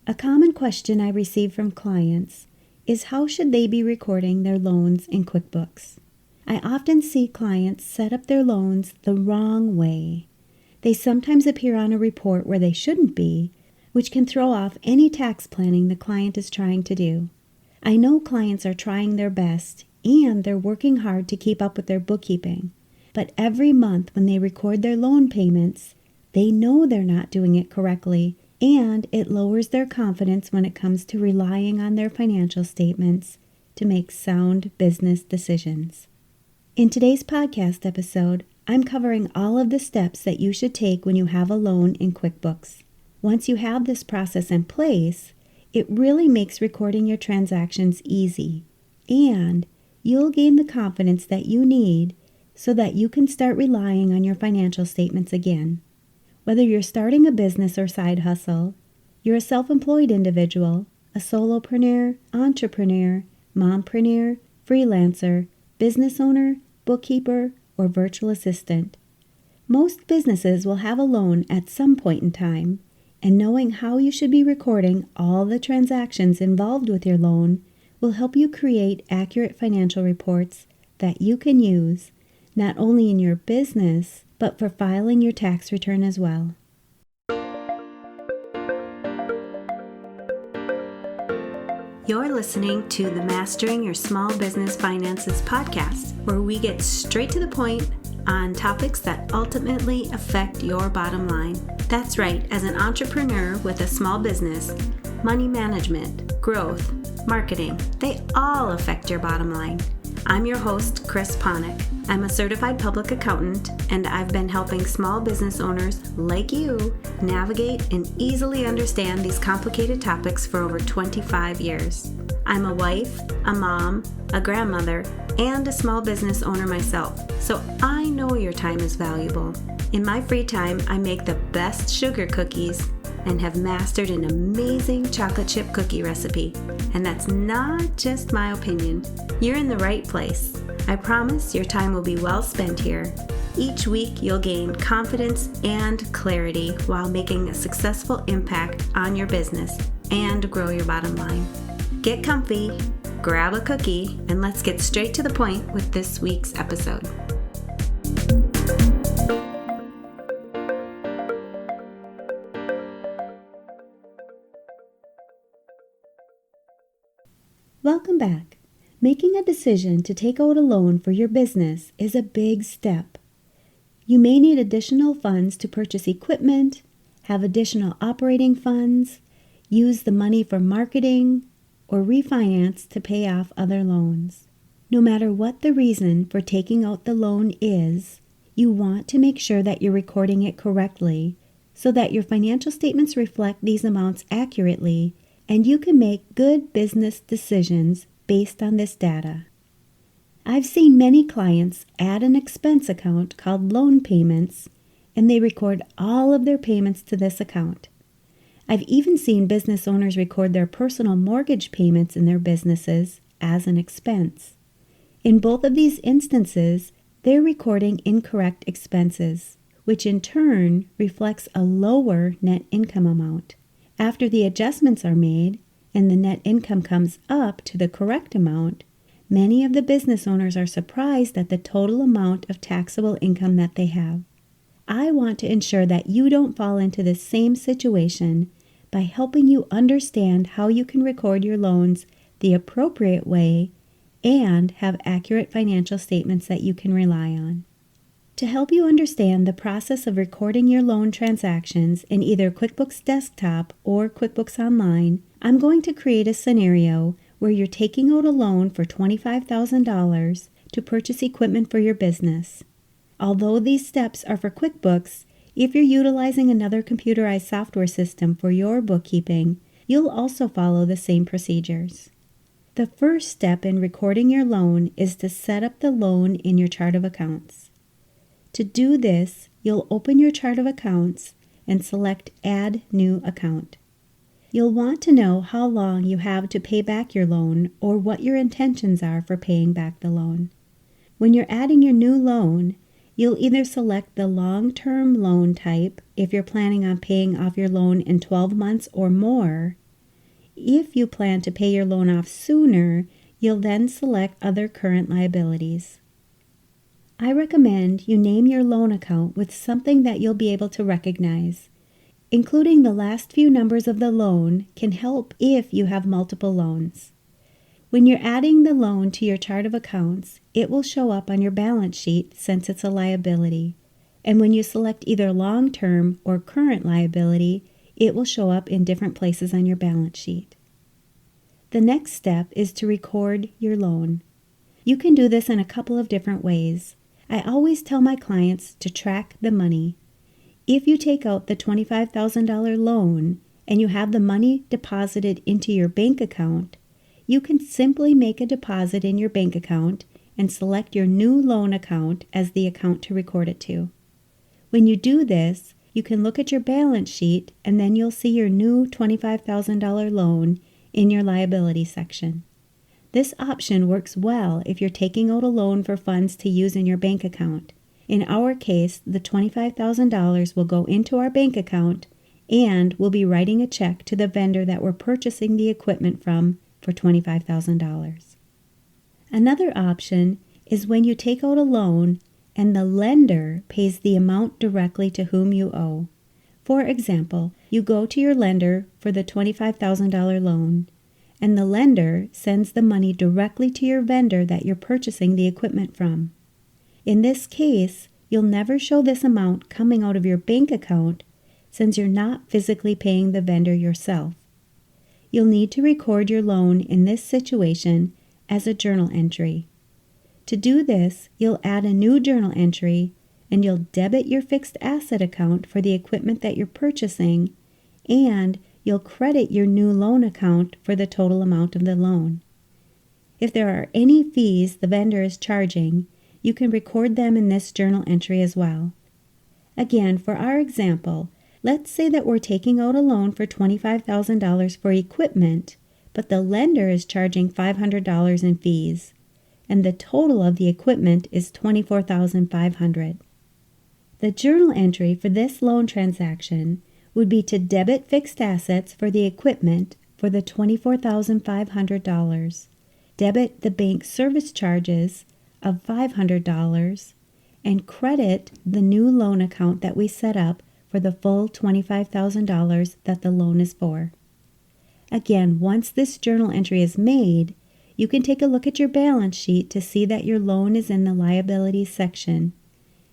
A common question I receive from clients is how should they be recording their loans in QuickBooks? I often see clients set up their loans the wrong way. They sometimes appear on a report where they shouldn't be, which can throw off any tax planning the client is trying to do. I know clients are trying their best and they're working hard to keep up with their bookkeeping, but every month when they record their loan payments, they know they're not doing it correctly, and it lowers their confidence when it comes to relying on their financial statements to make sound business decisions. In today's podcast episode, I'm covering all of the steps that you should take when you have a loan in QuickBooks. Once you have this process in place, it really makes recording your transactions easy, and you'll gain the confidence that you need so that you can start relying on your financial statements again. Whether you're starting a business or side hustle, you're a self-employed individual, a solopreneur, entrepreneur, mompreneur, freelancer, business owner, bookkeeper, or virtual assistant. Most businesses will have a loan at some point in time, and knowing how you should be recording all the transactions involved with your loan will help you create accurate financial reports that you can use not only in your business, but for filing your tax return as well. You're listening to the Mastering Your Small Business Finances podcast, where we get straight to the point on topics that ultimately affect your bottom line. That's right, as an entrepreneur with a small business, money management, growth, marketing, they all affect your bottom line. I'm your host, Chris Ponick. I'm a certified public accountant, and I've been helping small business owners like you navigate and easily understand these complicated topics for over 25 years. I'm a wife, a mom, a grandmother, and a small business owner myself, so I know your time is valuable. In my free time, I make the best sugar cookies and have mastered an amazing chocolate chip cookie recipe. And that's not just my opinion. You're in the right place. I promise your time will be well spent here. Each week, you'll gain confidence and clarity while making a successful impact on your business and grow your bottom line. Get comfy, grab a cookie, and let's get straight to the point with this week's episode. Welcome back. Making a decision to take out a loan for your business is a big step. You may need additional funds to purchase equipment, have additional operating funds, use the money for marketing, or refinance to pay off other loans. No matter what the reason for taking out the loan is, you want to make sure that you're recording it correctly so that your financial statements reflect these amounts accurately and you can make good business decisions based on this data. I've seen many clients add an expense account called loan payments, and they record all of their payments to this account. I've even seen business owners record their personal mortgage payments in their businesses as an expense. In both of these instances, they're recording incorrect expenses, which in turn reflects a lower net income amount. After the adjustments are made and the net income comes up to the correct amount, many of the business owners are surprised at the total amount of taxable income that they have. I want to ensure that you don't fall into this same situation by helping you understand how you can record your loans the appropriate way and have accurate financial statements that you can rely on. To help you understand the process of recording your loan transactions in either QuickBooks Desktop or QuickBooks Online, I'm going to create a scenario where you're taking out a loan for $25,000 to purchase equipment for your business. Although these steps are for QuickBooks, if you're utilizing another computerized software system for your bookkeeping, you'll also follow the same procedures. The first step in recording your loan is to set up the loan in your chart of accounts. To do this, you'll open your chart of accounts and select Add New Account. You'll want to know how long you have to pay back your loan or what your intentions are for paying back the loan. When you're adding your new loan, you'll either select the long-term loan type if you're planning on paying off your loan in 12 months or more, If you plan to pay your loan off sooner, you'll then select other current liabilities. I recommend you name your loan account with something that you'll be able to recognize. Including the last few numbers of the loan can help if you have multiple loans. When you're adding the loan to your chart of accounts, it will show up on your balance sheet since it's a liability. And when you select either long-term or current liability, it will show up in different places on your balance sheet. The next step is to record your loan. You can do this in a couple of different ways. I always tell my clients to track the money. If you take out the $25,000 loan and you have the money deposited into your bank account, you can simply make a deposit in your bank account and select your new loan account as the account to record it to. When you do this, you can look at your balance sheet and then you'll see your new $25,000 loan in your liability section. This option works well if you're taking out a loan for funds to use in your bank account. In our case, the $25,000 will go into our bank account and we'll be writing a check to the vendor that we're purchasing the equipment from for $25,000. Another option is when you take out a loan and the lender pays the amount directly to whom you owe. For example, you go to your lender for the $25,000 loan and the lender sends the money directly to your vendor that you're purchasing the equipment from. In this case, you'll never show this amount coming out of your bank account since you're not physically paying the vendor yourself. You'll need to record your loan in this situation as a journal entry. To do this, you'll add a new journal entry and you'll debit your fixed asset account for the equipment that you're purchasing and you'll credit your new loan account for the total amount of the loan. If there are any fees the vendor is charging, you can record them in this journal entry as well. Again, for our example, let's say that we're taking out a loan for $25,000 for equipment, but the lender is charging $500 in fees, and the total of the equipment is $24,500. The journal entry for this loan transaction would be to debit fixed assets for the equipment for the $24,500, debit the bank service charges of $500, and credit the new loan account that we set up for the full $25,000 that the loan is for. Again, once this journal entry is made, you can take a look at your balance sheet to see that your loan is in the liabilities section.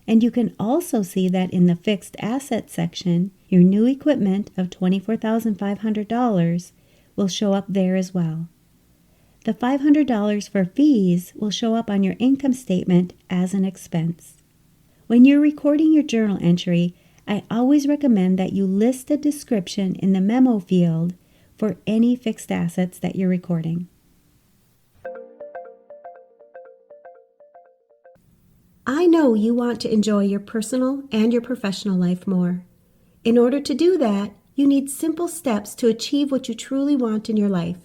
And you can also see that in the fixed assets section, your new equipment of $24,500 will show up there as well. The $500 for fees will show up on your income statement as an expense. When you're recording your journal entry, I always recommend that you list a description in the memo field for any fixed assets that you're recording. I know you want to enjoy your personal and your professional life more. In order to do that, you need simple steps to achieve what you truly want in your life.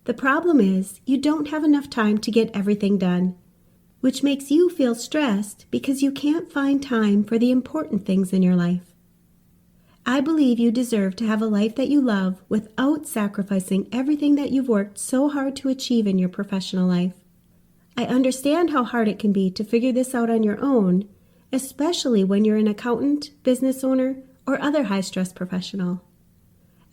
The problem is you don't have enough time to get everything done, which makes you feel stressed because you can't find time for the important things in your life. I believe you deserve to have a life that you love without sacrificing everything that you've worked so hard to achieve in your professional life. I understand how hard it can be to figure this out on your own, especially when you're an accountant, business owner, or other high-stress professional.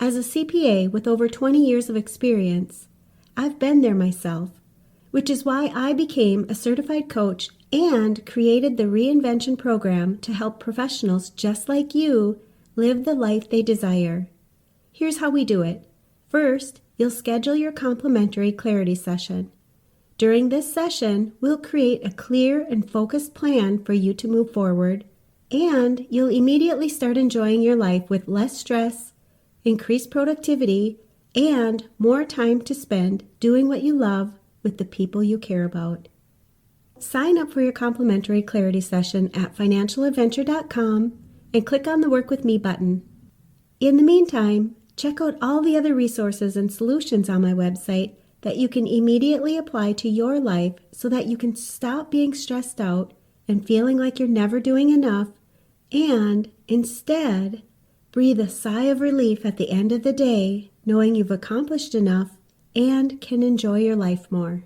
As a CPA with over 20 years of experience, I've been there myself, which is why I became a certified coach and created the Reinvention program to help professionals just like you live the life they desire. Here's how we do it. First, you'll schedule your complimentary clarity session. During this session, we'll create a clear and focused plan for you to move forward, and you'll immediately start enjoying your life with less stress, increased productivity, and more time to spend doing what you love with the people you care about. Sign up for your complimentary clarity session at financialadventure.com and click on the Work With Me button. In the meantime, check out all the other resources and solutions on my website that you can immediately apply to your life so that you can stop being stressed out and feeling like you're never doing enough, and instead breathe a sigh of relief at the end of the day knowing you've accomplished enough and can enjoy your life more.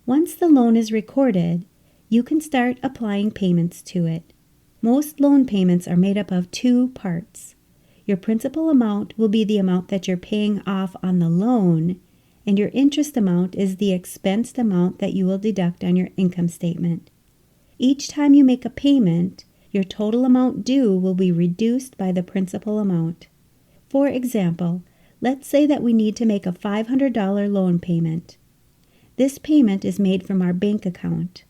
Once the loan is recorded, you can start applying payments to it. Most loan payments are made up of two parts. Your principal amount will be the amount that you're paying off on the loan, and your interest amount is the expensed amount that you will deduct on your income statement. Each time you make a payment, your total amount due will be reduced by the principal amount. For example, let's say that we need to make a $500 loan payment. This payment is made from our bank account.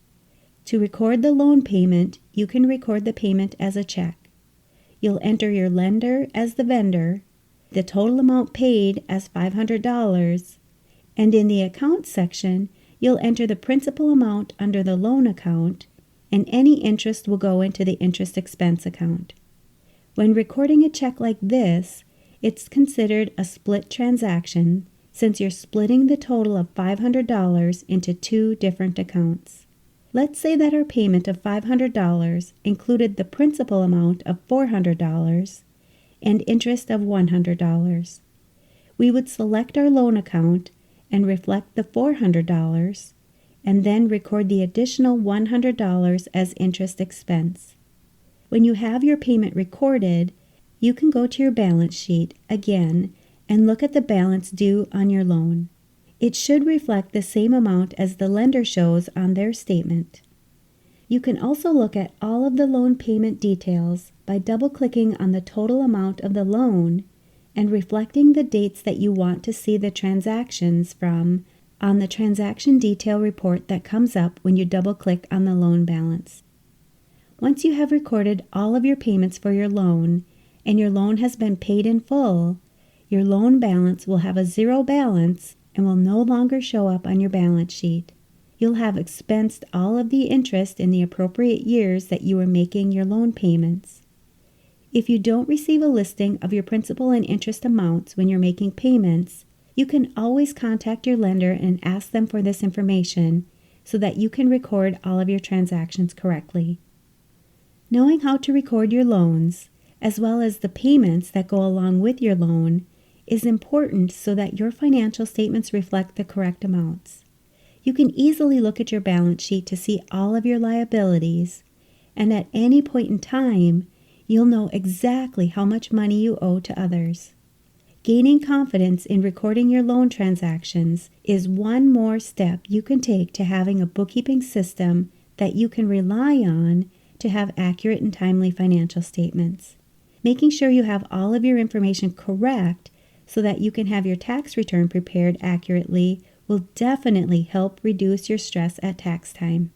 To record the loan payment, you can record the payment as a check. You'll enter your lender as the vendor, the total amount paid as $500, and in the account section, you'll enter the principal amount under the loan account, and any interest will go into the interest expense account. When recording a check like this, it's considered a split transaction since you're splitting the total of $500 into two different accounts. Let's say that our payment of $500 included the principal amount of $400 and interest of $100. We would select our loan account and reflect the $400 and then record the additional $100 as interest expense. When you have your payment recorded, you can go to your balance sheet again and look at the balance due on your loan. It should reflect the same amount as the lender shows on their statement. You can also look at all of the loan payment details by double-clicking on the total amount of the loan and reflecting the dates that you want to see the transactions from on the transaction detail report that comes up when you double-click on the loan balance. Once you have recorded all of your payments for your loan and your loan has been paid in full, your loan balance will have a zero balance and will no longer show up on your balance sheet. You'll have expensed all of the interest in the appropriate years that you were making your loan payments. If you don't receive a listing of your principal and interest amounts when you're making payments, you can always contact your lender and ask them for this information so that you can record all of your transactions correctly. Knowing how to record your loans, as well as the payments that go along with your loan, is important so that your financial statements reflect the correct amounts. You can easily look at your balance sheet to see all of your liabilities, and at any point in time, you'll know exactly how much money you owe to others. Gaining confidence in recording your loan transactions is one more step you can take to having a bookkeeping system that you can rely on to have accurate and timely financial statements. Making sure you have all of your information correct so that you can have your tax return prepared accurately will definitely help reduce your stress at tax time.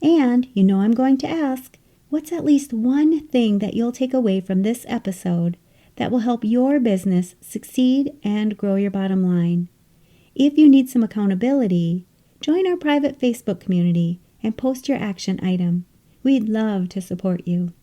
And you know I'm going to ask, what's at least one thing that you'll take away from this episode that will help your business succeed and grow your bottom line? If you need some accountability, join our private Facebook community and post your action item. We'd love to support you.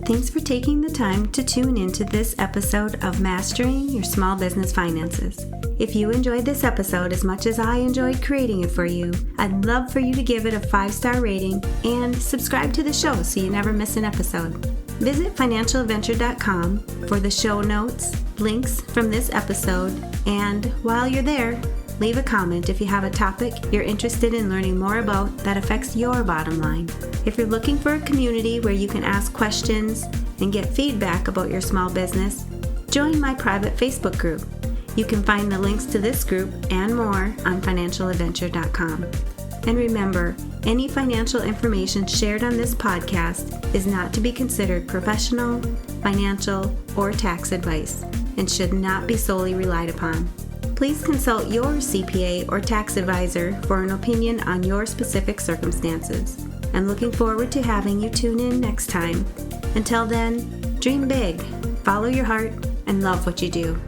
Thanks for taking the time to tune into this episode of Mastering Your Small Business Finances. If you enjoyed this episode as much as I enjoyed creating it for you, I'd love for you to give it a 5-star rating and subscribe to the show so you never miss an episode. Visit financialadventure.com for the show notes, links from this episode, and while you're there, leave a comment if you have a topic you're interested in learning more about that affects your bottom line. If you're looking for a community where you can ask questions and get feedback about your small business, join my private Facebook group. You can find the links to this group and more on financialadventure.com. And remember, any financial information shared on this podcast is not to be considered professional, financial, or tax advice and should not be solely relied upon. Please consult your CPA or tax advisor for an opinion on your specific circumstances. I'm looking forward to having you tune in next time. Until then, dream big, follow your heart, and love what you do.